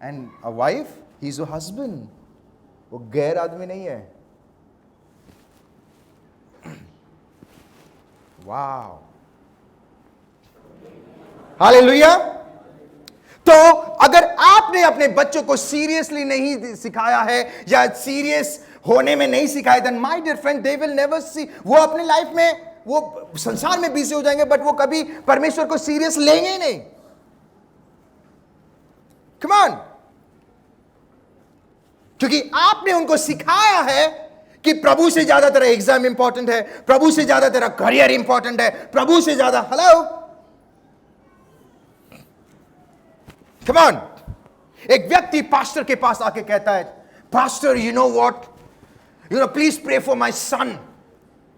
And a wife, he is a husband. वो गैर आदमी नहीं है. Wow, hallelujah. तो अगर आपने अपने बच्चों को सीरियसली नहीं सिखाया है, या सीरियस होने में नहीं सिखाया, then my dear friend, they will never see. वो अपने लाइफ में, वो संसार में बिजी हो जाएंगे, बट वो कभी परमेश्वर को सीरियस लेंगे ही नहीं. Come on. क्योंकि आपने उनको सिखाया है कि प्रभु से ज्यादा तेरा एग्जाम इंपॉर्टेंट है, प्रभु से ज्यादा तेरा करियर इंपॉर्टेंट है, प्रभु से ज्यादा. Hello, come on. एक व्यक्ति पास्टर के पास आके कहता है, pastor you know what, please pray for my son.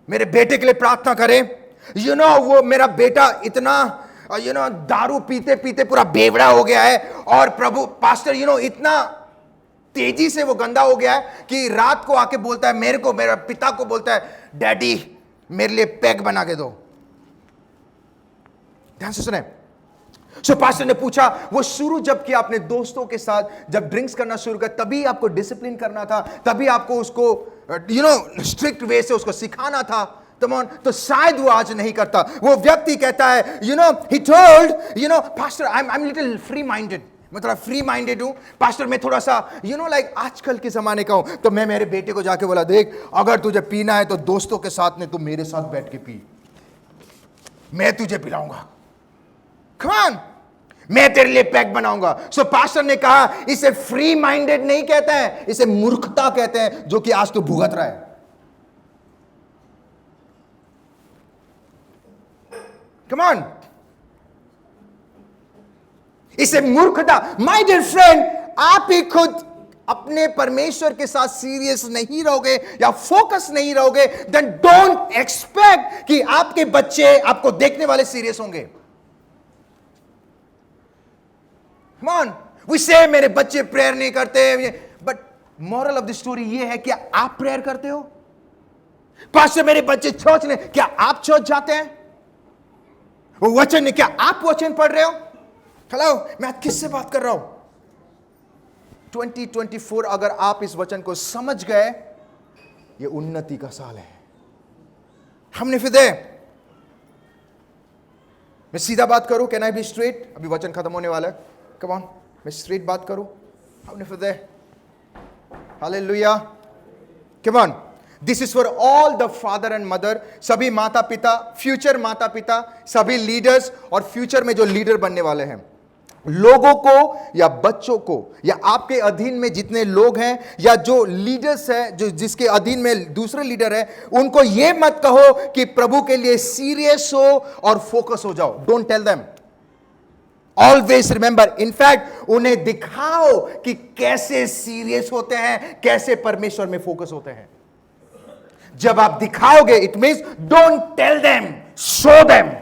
मेरे बेटे के लिए प्रार्थना करें. वो मेरा बेटा इतना दारू पीते पीते पूरा बेवड़ा हो गया है, और प्रभु पास्टर इतना तेजी से वो गंदा हो गया है कि रात को आके बोलता है मेरे को, मेरा पिता को बोलता है, डैडी मेरे लिए पैग बना के दो. ध्यान से सुने. सो पास्टर ने पूछा, वो शुरू जब किया अपने दोस्तों के साथ, जब ड्रिंक्स करना शुरू किया, तभी आपको डिसिप्लिन करना था, तभी आपको उसको स्ट्रिक्ट वे से उसको सिखाना था. तो शायद वो आज नहीं करता. वो व्यक्ति कहता है, he told, pastor I am little free minded. मैं थोड़ा फ्री माइंडेड हूं पास्टर. मैं थोड़ा सा लाइक आजकल के जमाने का हूं. तो मैं मेरे बेटे को जाके बोला, देख अगर तुझे पीना है तो दोस्तों के साथ नहीं, तू मेरे साथ बैठ के पी, मैं तुझे पिलाऊंगा. Come on, मैं तेरे लिए पैक बनाऊंगा. सो पास्टर ने कहा, इसे फ्री माइंडेड नहीं कहते हैं, इसे मूर्खता कहते हैं, जो कि आज तो भुगत रहा है. Come on, इसे मूर्खता. माय डियर फ्रेंड, आप ही खुद अपने परमेश्वर के साथ सीरियस नहीं रहोगे या फोकस नहीं रहोगे, देन डोंट एक्सपेक्ट कि आपके बच्चे, आपको देखने वाले सीरियस होंगे. Come on, we say मेरे बच्चे प्रेयर नहीं करते, but moral of the story ये है, क्या आप प्रेयर करते हो? पास्टर मेरे बच्चे चर्च ने, क्या आप चर्च जाते हैं? वो वचन ने, क्या आप वचन पढ़ रहे हो? हेलो, मैं किससे बात कर रहा हूं? 2024 अगर आप इस वचन को समझ गए, ये उन्नति का साल है. हमने फिदे, मैं सीधा बात करूं, कैन आई बी स्ट्रेट? अभी वचन खत्म होने वाला है. कम ऑन, मैं स्ट्रेट बात करूं. हमने फिदे, hallelujah. Come on. This is for all the father and mother, सभी माता पिता, फ्यूचर माता पिता, सभी लीडर्स और फ्यूचर में जो लीडर बनने वाले हैं, लोगों को या बच्चों को या आपके अधीन में जितने लोग हैं या जो लीडर्स हैं, जो जिसके अधीन में दूसरे लीडर हैं, उनको यह मत कहो कि प्रभु के लिए सीरियस हो और फोकस हो जाओ. Don't tell them. Always remember, in fact उन्हें दिखाओ कि कैसे सीरियस होते हैं, कैसे परमेश्वर में फोकस होते हैं. जब आप दिखाओगे, it means don't tell them, show them.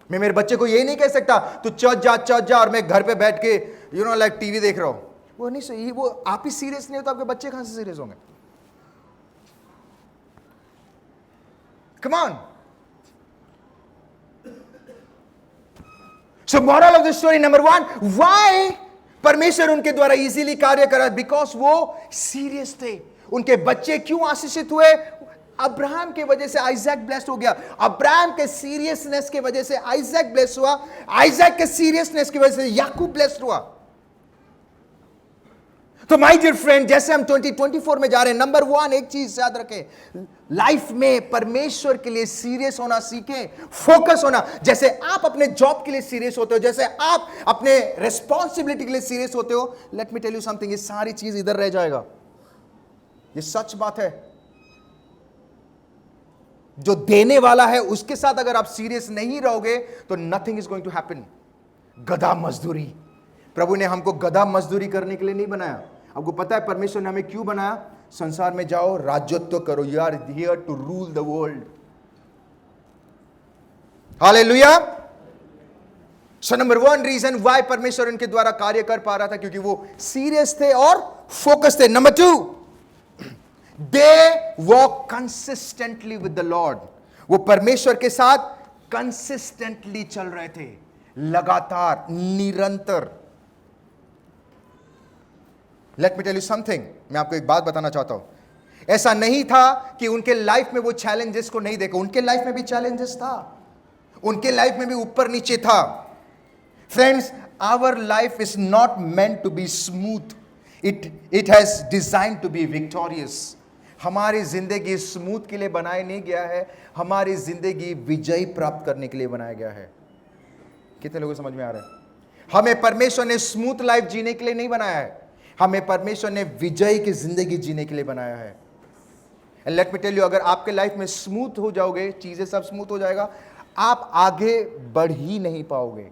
मैं मेरे बच्चे को ये नहीं कह सकता तू चर्च जा और मैं घर पे बैठ के लाइक टीवी देख रहा हूं. वो नहीं सही. वो आप ही सीरियस नहीं हो तो आपके बच्चे कहां से सीरियस होंगे? Come on. So moral of the story number 1, why परमेश्वर उनके द्वारा इजीली कार्य करा? बिकॉज वो सीरियस थे. उनके बच्चे क्यों आशीषित हुए? अब्राहम के वजह से आइजैक ब्लेस्ड हो गया. अब्राहम के सीरियसनेस के वजह से आइजैक ब्लेस्ड हुआ. आइजैक के सीरियसनेस की वजह से याकूब ब्लेस्ड हुआ. तो माय डियर फ्रेंड, जैसे हम 2024 में जा रहे हैं, नंबर 1 एक चीज याद रखें, लाइफ में परमेश्वर के लिए सीरियस होना सीखें, फोकस होना. जैसे आप अपने जॉब के लिए सीरियस होते हो, जैसे आप अपने रिस्पॉन्सिबिलिटी के लिए सीरियस होते हो, let me tell you something, ये सारी चीज इधर रह जाएगा. ये सच बात है. जो देने वाला है उसके साथ अगर आप सीरियस नहीं रहोगे तो nothing is going to happen. गधा मजदूरी, प्रभु ने हमको गधा मजदूरी करने के लिए नहीं बनाया. आपको पता है परमेश्वर ने हमें क्यों बनाया? संसार में जाओ, राजत्व करो. You are here to rule the world. Hallelujah. So number 1 reason why परमेश्वर उनके द्वारा कार्य कर पा रहा था, क्योंकि वो सीरियस थे और फोकस थे. Number 2, they walk consistently with the Lord. वो परमेश्वर के साथ कंसिस्टेंटली चल रहे थे, लगातार, निरंतर. Let me tell you something, मैं आपको एक बात बताना चाहता हूं. ऐसा नहीं था कि उनके लाइफ में वो चैलेंजेस को नहीं देखा. उनके लाइफ में भी चैलेंजेस था, उनके लाइफ में भी ऊपर नीचे था. Friends, our life is not meant to be smooth. It has design to be victorious. हमारी जिंदगी स्मूथ के लिए बनाया नहीं गया है, हमारी जिंदगी विजय प्राप्त करने के लिए बनाया गया है. कितने लोगों को समझ में आ रहा है? हमें परमेश्वर ने स्मूथ लाइफ जीने के लिए नहीं बनाया है, हमें परमेश्वर ने विजय की जिंदगी जीने के लिए बनाया है. And let me tell you, अगर आपके लाइफ में स्मूथ हो जाओगे, चीजें सब स्मूथ हो जाएगा, आप आगे बढ़ ही नहीं पाओगे.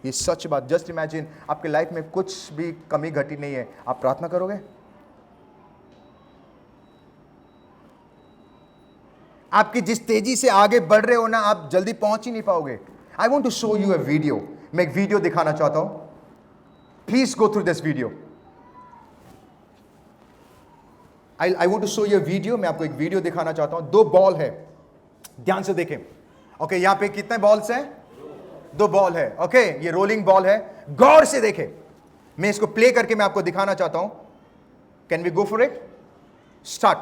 ये सच बात. जस्ट इमेजिन, आपके लाइफ में कुछ भी कमी घटी नहीं है, आप प्रार्थना करोगे? आपकी जिस तेजी से आगे बढ़ रहे हो ना, आप जल्दी पहुंच ही नहीं पाओगे. I want to show you a video. मैं एक वीडियो दिखाना चाहता हूं. Please go through this video. I want to show you a video. मैं आपको एक वीडियो दिखाना चाहता हूं. 2 बॉल है, ध्यान से देखें. ओके, यहां पे कितने बॉल्स हैं? 2 बॉल है. ओके, ये रोलिंग बॉल है. गौर से देखें. मैं इसको प्ले करके मैं आपको दिखाना चाहता हूं. Can we go for it? Start.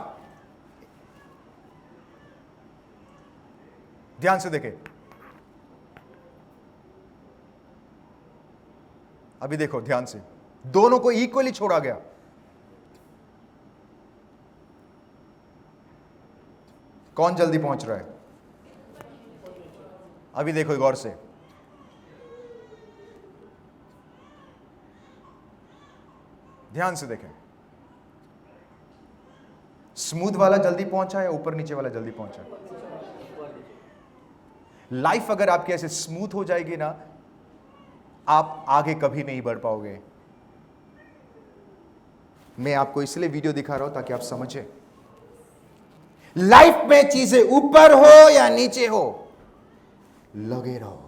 ध्यान से देखें. अभी देखो ध्यान से, दोनों को इक्वली छोड़ा गया. कौन जल्दी पहुंच रहा है? अभी देखो गौर से. ध्यान से देखें. स्मूथ वाला जल्दी पहुंचा है, ऊपर नीचे वाला जल्दी पहुंचा है. लाइफ अगर आपकी ऐसे स्मूथ हो जाएगी ना, आप आगे कभी नहीं बढ़ पाओगे. मैं आपको इसलिए वीडियो दिखा रहा हूं ताकि आप समझें. लाइफ में चीजें ऊपर हो या नीचे हो, लगे रहो.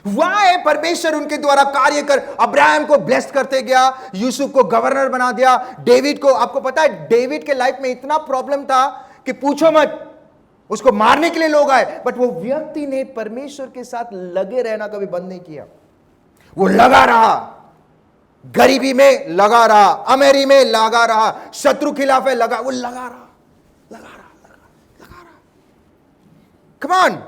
वाह, परमेश्वर उनके द्वारा कार्य कर अब्राहम को ब्लेस्ड करते गया, यूसुफ को गवर्नर बना दिया, डेविड को. आपको पता है डेविड के लाइफ में इतना प्रॉब्लम था कि पूछो मत, उसको मारने के लिए लोग आए, बट वो व्यक्ति ने परमेश्वर के साथ लगे रहना कभी बंद नहीं किया. वो लगा रहा, गरीबी में लगा रहा, अमीरी में लगा रहा, शत्रु खिलाफ है लगा, वो लगा रहा. Come on.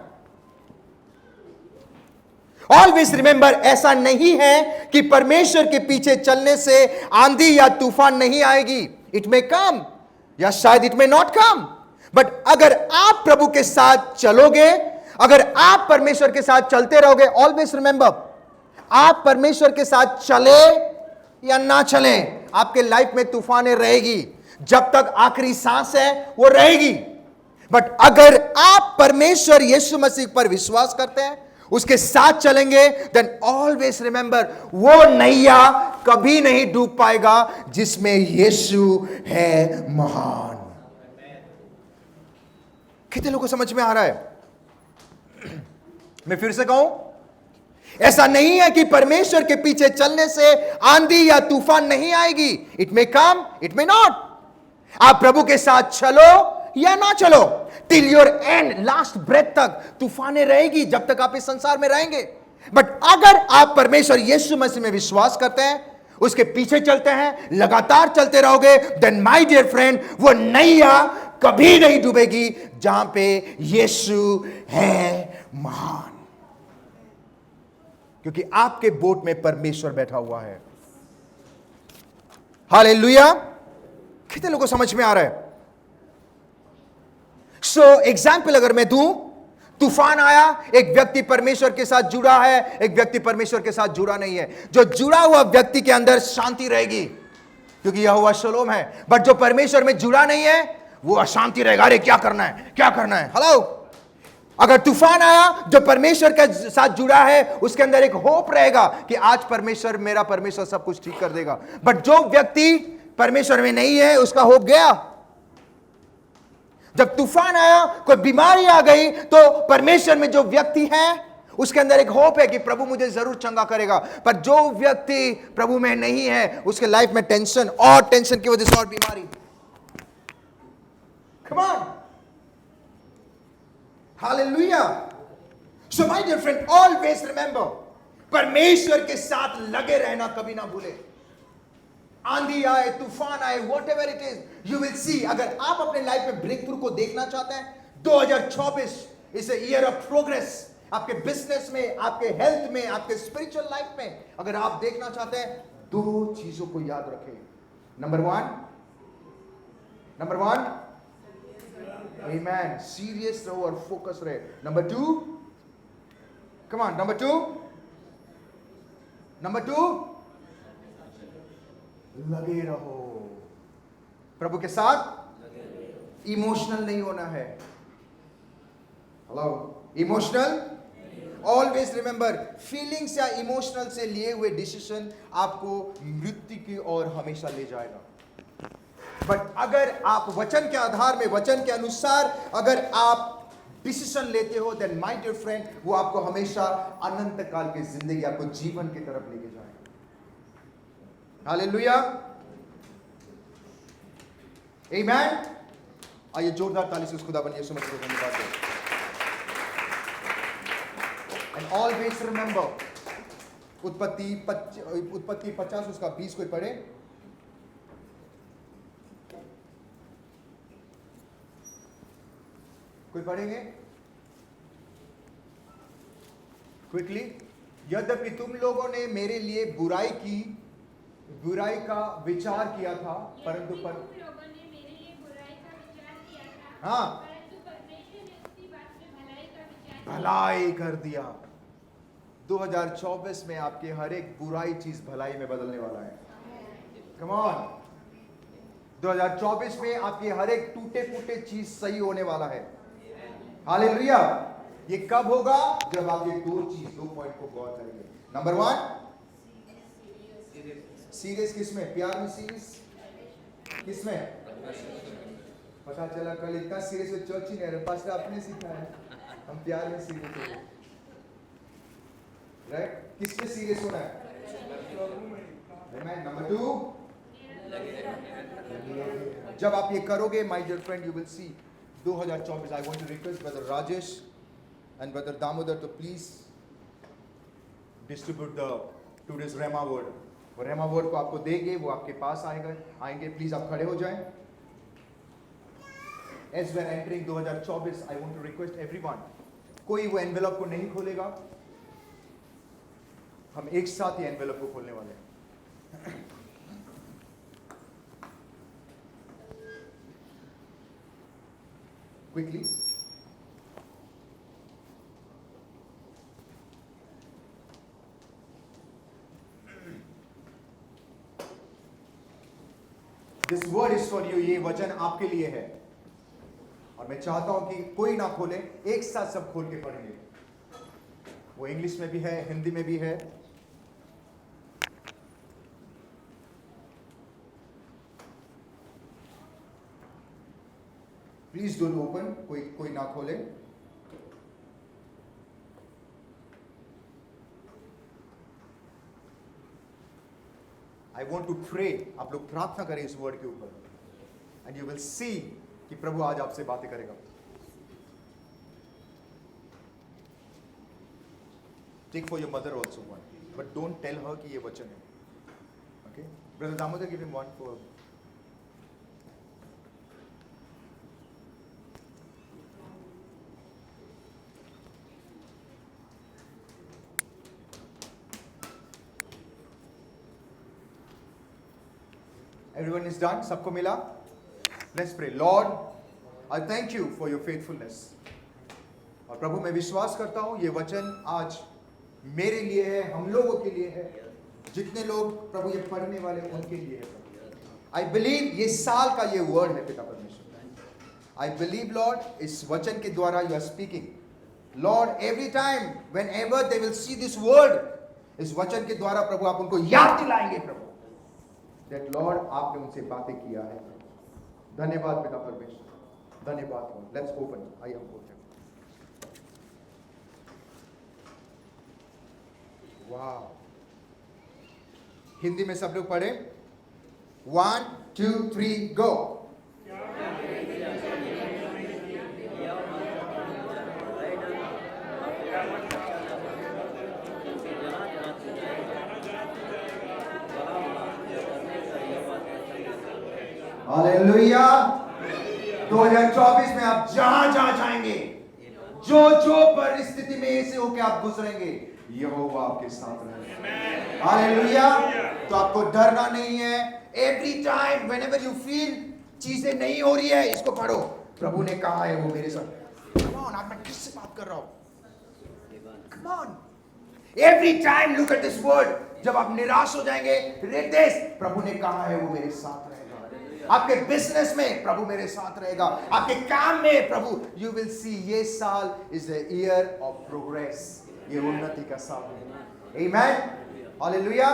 ऑलवेज रिमेंबर, ऐसा नहीं है कि परमेश्वर के पीछे चलने से आंधी या तूफान नहीं आएगी. इट मे कम या शायद it may not come, but अगर आप प्रभु के साथ चलोगे, अगर आप परमेश्वर के साथ चलते रहोगे, ऑलवेज रिमेंबर, आप परमेश्वर के साथ चले या ना चले, आपके लाइफ में तूफानें रहेगी. जब तक आखिरी सांस है वो रहेगी. बट अगर आप परमेश्वर यीशु मसीह पर विश्वास करते हैं, उसके साथ चलेंगे, देन ऑलवेज रिमेंबर, वो नैया कभी नहीं डूब पाएगा जिसमें यीशु है महान. कितने लोगों को समझ में आ रहा है? मैं फिर से कहूं, ऐसा नहीं है कि परमेश्वर के पीछे चलने से आंधी या तूफान नहीं आएगी. It may come, it may not. आप प्रभु के साथ चलो या ना चलो, till your end, last breath तक तूफानें रहेगी जब तक आप इस संसार में रहेंगे. बट अगर आप परमेश्वर यीशु मसीह में विश्वास करते हैं, उसके पीछे चलते हैं, लगातार चलते रहोगे, देन माय डियर फ्रेंड, वो नैया कभी नहीं डूबेगी जहां पे यीशु है महान. क्योंकि आपके बोट में परमेश्वर बैठा हुआ है. हालेलुया. कितने लोगों को समझ में आ रहा है? सो एग्जाम्पल अगर मैं दूं, तूफान आया, एक व्यक्ति परमेश्वर के साथ जुड़ा है, एक व्यक्ति परमेश्वर के साथ जुड़ा नहीं है. जो जुड़ा हुआ व्यक्ति के अंदर शांति रहेगी क्योंकि यहोवा शलोम है. बट जो परमेश्वर में जुड़ा नहीं है वो अशांति रहेगा. अरे क्या करना है, क्या करना है. हेलो, अगर तूफान आया, जो परमेश्वर के साथ जुड़ा है उसके अंदर एक होप रहेगा कि आज परमेश्वर, मेरा परमेश्वर सब कुछ ठीक कर देगा. बट जो व्यक्ति परमेश्वर में नहीं है, उसका होप गया. जब तूफान आया, कोई बीमारी आ गई, तो परमेश्वर में जो व्यक्ति है उसके अंदर एक होप है कि प्रभु मुझे जरूर चंगा करेगा. पर जो व्यक्ति प्रभु में नहीं है, उसके लाइफ में टेंशन, और टेंशन की वजह से और बीमारी. Come on. Hallelujah. So my dear friend, always remember, परमेश्वर के साथ लगे रहना कभी ना भूले. आंधी आए, तूफान आए, whatever it is, you will see. अगर आप अपने लाइफ में ब्रेक थ्रू को देखना चाहते हैं, 2024 is a year of progress. आपके बिजनेस में, आपके हेल्थ में, आपके स्पिरिचुअल लाइफ में अगर आप देखना चाहते हैं, दो चीजों को याद रखें. Number one, Amen. सीरियस रहो और फोकस रहे. Number two, come on, number two, लगे रहो प्रभु के साथ. इमोशनल नहीं होना है. Hello, emotional, always remember, feelings या इमोशनल से लिए हुए डिसीजन आपको मृत्यु की ओर हमेशा ले जाएगा. बट अगर आप वचन के आधार में, वचन के अनुसार अगर आप डिसीजन लेते हो, देन माय डियर फ्रेंड, वो आपको हमेशा अनंत काल की जिंदगी, आपको जीवन की तरफ लेके जाएगा. हालेलुया. आमीन. आइए जोरदार ताली से उस खुदाबंद यीशु मसीह को धन्यवाद दें. एंड ऑलवेज रिमेंबर, उत्पत्ति 50 उसका 20 कोई पढ़े. कोई पढ़ेंगे क्विकली. यद्यपि तुम लोगों ने मेरे लिए बुराई का विचार किया था, परंतु हाँ, भलाई कर दिया. 2024 में आपके हर एक बुराई चीज भलाई में बदलने वाला है. Come on. 2024 में आपकी हर एक टूटे फूटे चीज सही होने वाला है. हालेलुया. ये कब होगा? जब आप ये दो पॉइंट को गौर करेंगे. नंबर 1, सीरियस किसमें? प्यार में सीरियस किसमें? पता चला कल इतना सीरियस में चर्च ही नहीं रहे, पास्टर आपने सिखाया हम प्यार में सीरियस हो. राइट? किस पे सीरियस होना है? नंबर 2, जब आप ये करोगे, my dear friend, you will see 2024. I want to request Brother Rajesh and Brother Damodar to please distribute the today's Rhema word. वो Rhema word को आपको देंगे, वो आपके पास आएंगे. प्लीज आप खड़े हो जाएं. As we are entering 2024, I want to request everyone, कोई वो एनवेलप को नहीं खोलेगा. हम एक साथ ही एनवेलप को खोलने वाले हैं। Quickly this word is for you, ये वचन आपके लिए है। और मैं चाहता हूं कि कोई ना खोले, एक साथ सब खोल के पढ़ेंगे। वो इंग्लिश में भी है, हिंदी में भी है। प्लीज डोंट ओपन, कोई ना खोले। आई वॉन्ट टू प्रे, आप लोग प्रार्थना करें इस वर्ड के ऊपर, एंड यू विल सी कि प्रभु आज आपसे बातें करेगा। Take for your mother also one, but don't tell her कि ये वचन है। Okay brother Damodar, give him one for. Everyone is done? सबको मिला? Let's pray. Lord, I thank you for your faithfulness. और प्रभु मैं विश्वास करता हूं ये वचन आज मेरे लिए है, हम लोगों के लिए है, जितने लोग प्रभु ये पढ़ने वाले हैं उनके लिए है। I believe ये साल का ये वर्ड है पिता परमेश्वर। I believe Lord इस वचन के द्वारा you are speaking. Lord, every time whenever they will see this word, इस वचन के द्वारा प्रभु आप उनको याद दिलाएंगे प्रभु that Lord आपने उनसे बातें किया है। धन्यवाद पिता परमेश्वर, धन्यवाद Lord. Let's open. I am open. Wow. Hindi में सब लोग पढ़े। 1 2 3 go. हालेलुया। 2024 में आप जहां जहां जाएंगे, जो जो परिस्थिति में ऐसे होके आप गुजरेंगे, यहोवा आपके साथ रहेगा। हालेलुया। तो आपको डरना नहीं है। Every time whenever you feel चीजें नहीं हो रही है, इसको पढ़ो। प्रभु ने कहा है वो मेरे साथ। कम ऑन, आप मैं किससे बात कर रहा हूं? Come on. Every time look at this word. जब आप निराश हो जाएंगे, रीड दिस। प्रभु ने कहा है वो मेरे साथ रहेगा। आपके बिजनेस में प्रभु मेरे साथ रहेगा, आपके काम में प्रभु, यू विल सी ये साल is the year of progress, ये उन्नति का साल है। आमेन, हालेलुया।